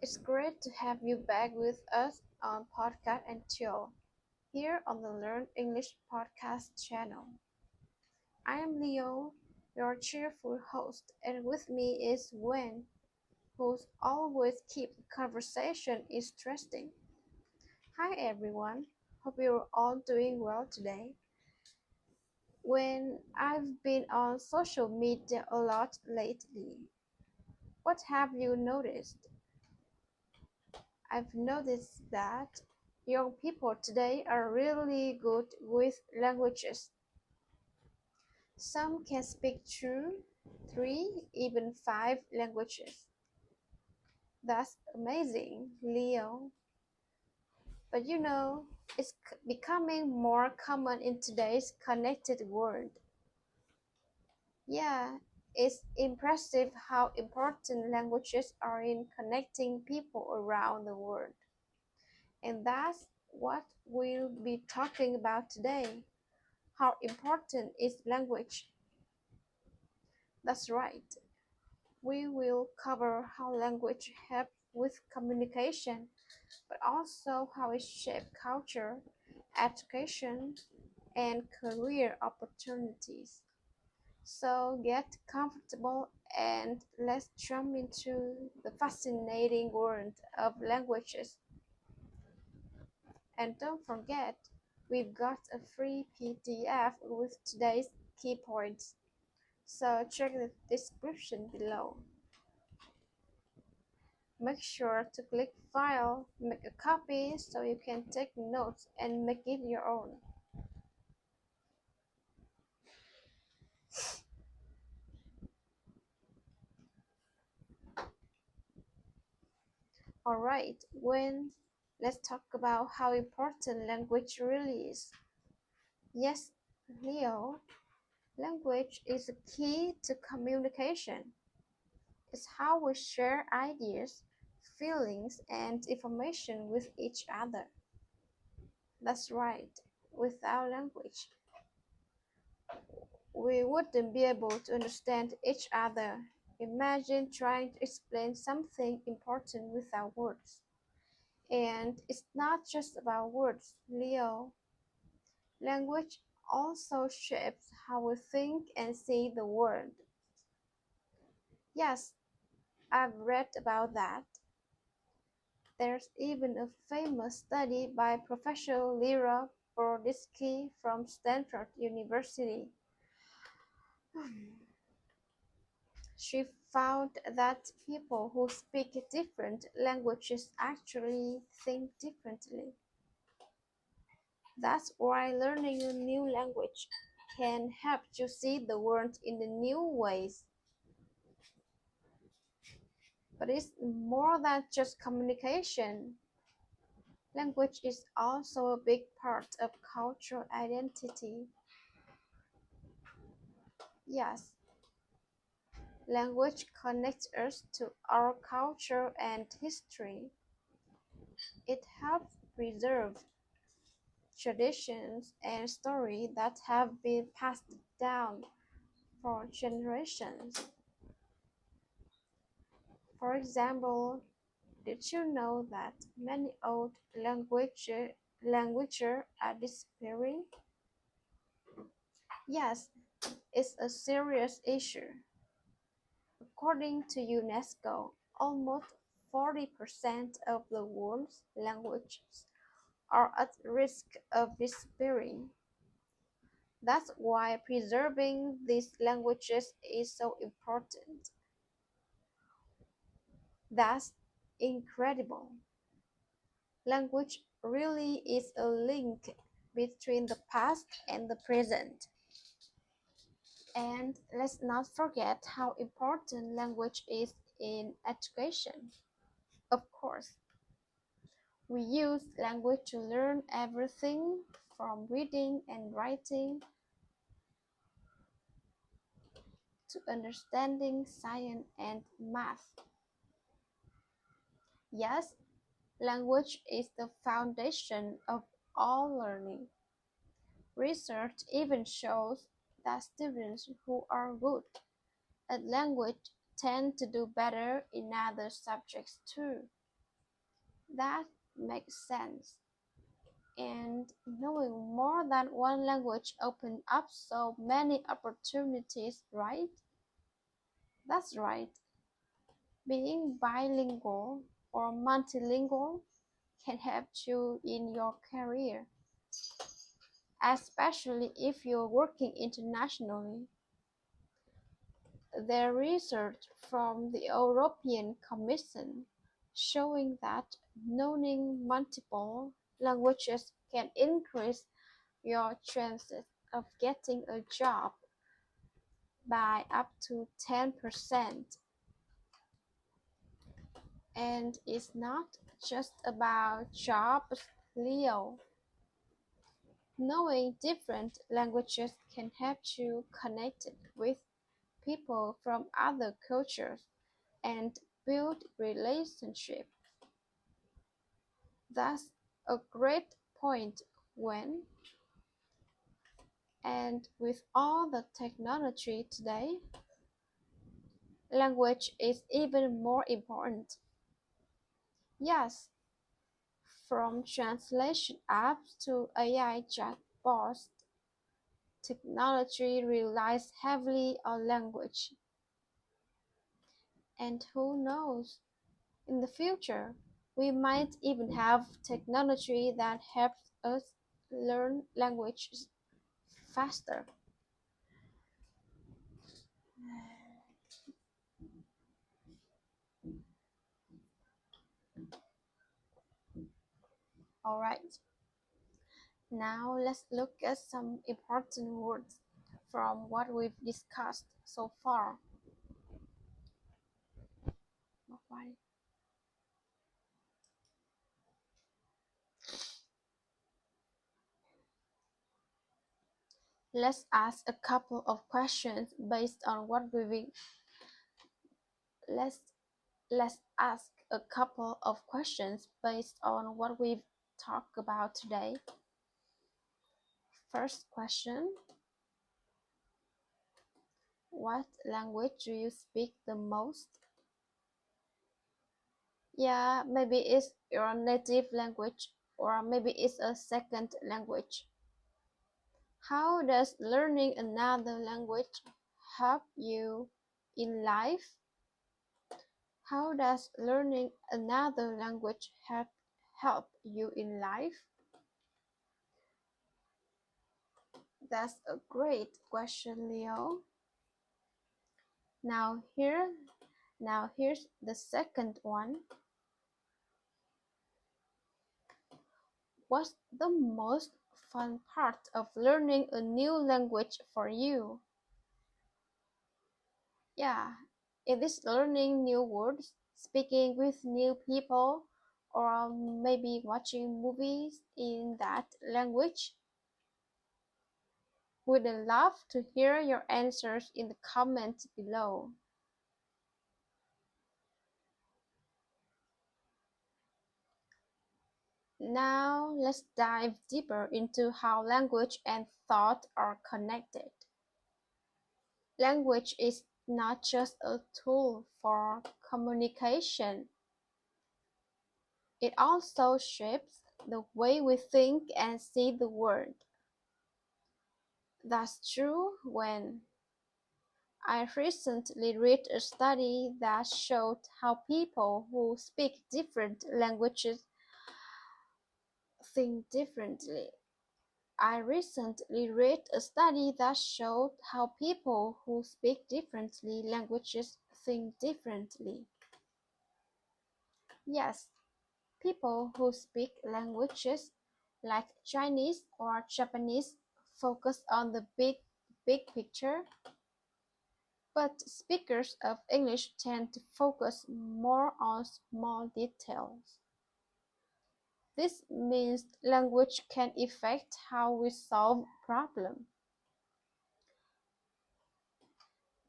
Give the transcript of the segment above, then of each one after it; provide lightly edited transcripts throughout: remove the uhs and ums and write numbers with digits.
It's great to have you back with us on Podcast and Chill here on the Learn English podcast channel. I am Leo, your cheerful host, and with me is Gwen, who always keeps the conversation interesting. Hi everyone, hope you're all doing well today. When I've been on social media a lot lately, what have you noticed? I've noticed that young people today are really good with languages. Some can speak two, three, even five languages. That's amazing, Leo. But it's becoming more common in today's connected world. Yeah, it's impressive how important languages are in connecting people around the world. And that's what we'll be talking about today. How important is language? That's right. We will cover how language helps with communication, but also how it shapes culture, education, and career opportunities. So get comfortable and let's jump into the fascinating world of languages. And don't forget, we've got a free PDF with today's key points. So check the description below. Make sure to click File, make a copy so you can take notes and make it your own. Alright, let's talk about how important language really is. Yes, Leo, language is a key to communication. It's how we share ideas, feelings, and information with each other. That's right. Without language, we wouldn't be able to understand each other. Imagine trying to explain something important without words. And it's not just about words, Leo. Language also shapes how we think and see the world. Yes, I've read about that. There's even a famous study by Professor Lyra Broditsky from Stanford University. She found that people who speak different languages actually think differently. That's why learning a new language can help you see the world in the new ways. But it's more than just communication. Language is also a big part of cultural identity. Yes, language connects us to our culture and history. It helps preserve traditions and stories that have been passed down for generations. For example, did you know that many old languages are disappearing? Yes, it's a serious issue. According to UNESCO, almost 40% of the world's languages are at risk of disappearing. That's why preserving these languages is so important. That's incredible. Language really is a link between the past and the present. And let's not forget how important language is in education. Of course, we use language to learn everything from reading and writing to understanding science and math. Yes, language is the foundation of all learning. Research even shows that students who are good at language tend to do better in other subjects too. That makes sense. And knowing more than one language opens up so many opportunities, right? That's right. Being bilingual or multilingual can help you in your career, especially if you're working internationally. Their research from the European Commission showing that knowing multiple languages can increase your chances of getting a job by up to 10%. And it's not just about jobs, Leo. Knowing different languages can help you connect with people from other cultures and build relationships. That's a great point when, and with all the technology today, language is even more important. Yes, from translation apps to AI chatbots, technology relies heavily on language. And who knows, in the future, we might even have technology that helps us learn languages faster. Alright, now let's look at some important words from what we've discussed so far. Let's ask a couple of questions based on what we've let's let's ask a couple of questions based on what we've talked about today. First question: what language do you speak the most? Yeah, maybe it's your native language or maybe it's a second language. How does learning another language help you in life? How does learning another language help you in life? That's a great question, Leo. Now here, now here's the second one. What's the most fun part of learning a new language for you? Yeah, it is learning new words, speaking with new people, or maybe watching movies in that language. We'd love to hear your answers in the comments below. Now let's dive deeper into how language and thought are connected. Language is not just a tool for communication. It also shapes the way we think and see the world. That's true when I recently read a study that showed how people who speak different languages think differently. I recently read a study that showed how people who speak differently languages think differently. Yes, people who speak languages like Chinese or Japanese focus on the big picture, but speakers of English tend to focus more on small details. This means language can affect how we solve problems.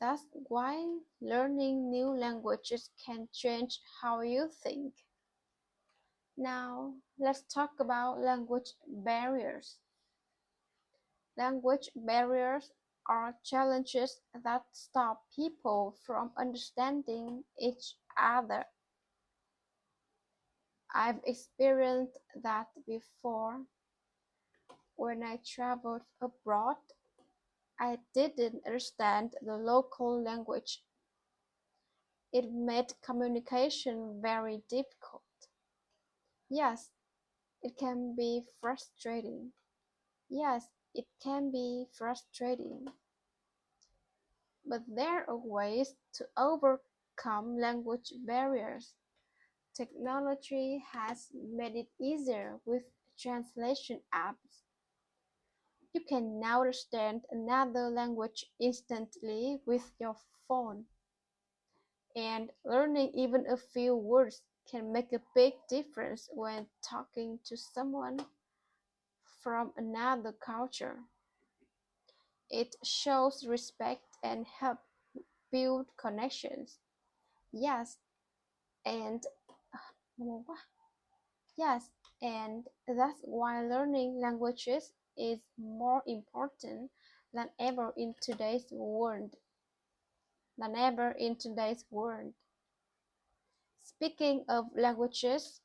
That's why learning new languages can change how you think. Now, let's talk about language barriers. Language barriers are challenges that stop people from understanding each other. I've experienced that before. When I traveled abroad, I didn't understand the local language. It made communication very difficult. Yes, it can be frustrating. Yes, it can be frustrating. But there are ways to overcome language barriers. Technology has made it easier with translation apps. You can now understand another language instantly with your phone, and learning even a few words can make a big difference when talking to someone from another culture. It shows respect and helps build connections. Yes, and yes, and that's why learning languages is more important than ever in today's world. Than ever in today's world. Speaking of languages,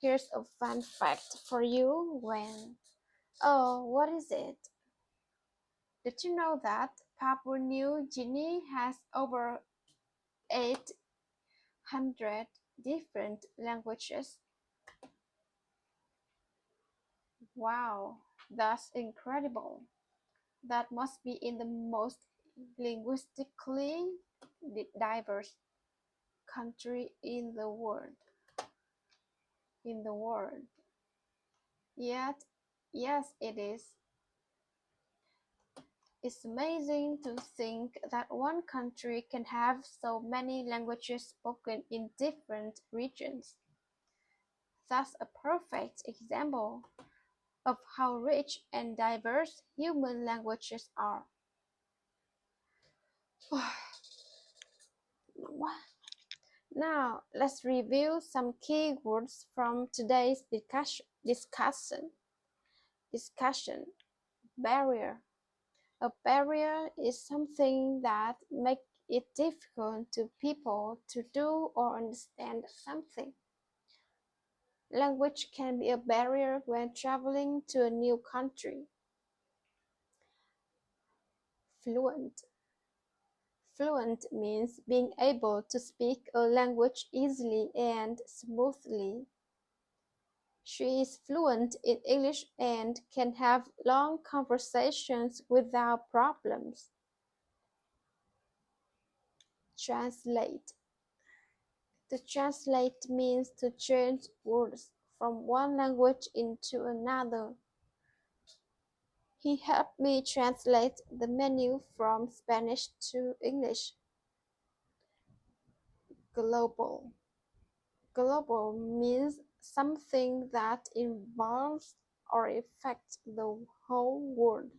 here's a fun fact for you when. Oh, what is it? Did you know that Papua New Guinea has over 800 different languages? Wow, that's incredible. That must be in the most linguistically diverse country in the world. In the world. Yet, yes, it is. It's amazing to think that one country can have so many languages spoken in different regions. That's a perfect example of how rich and diverse human languages are. Now, let's review some key words from today's discussion. Barrier. A barrier is something that makes it difficult to people to do or understand something. Language can be a barrier when traveling to a new country. Fluent. Fluent means being able to speak a language easily and smoothly. She is fluent in English and can have long conversations without problems. Translate. To translate means to change words from one language into another. He helped me translate the menu from Spanish to English. Global. Global means something that involves or affects the whole world.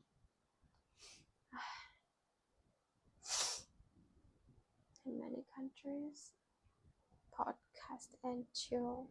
In many countries, podcast and chill.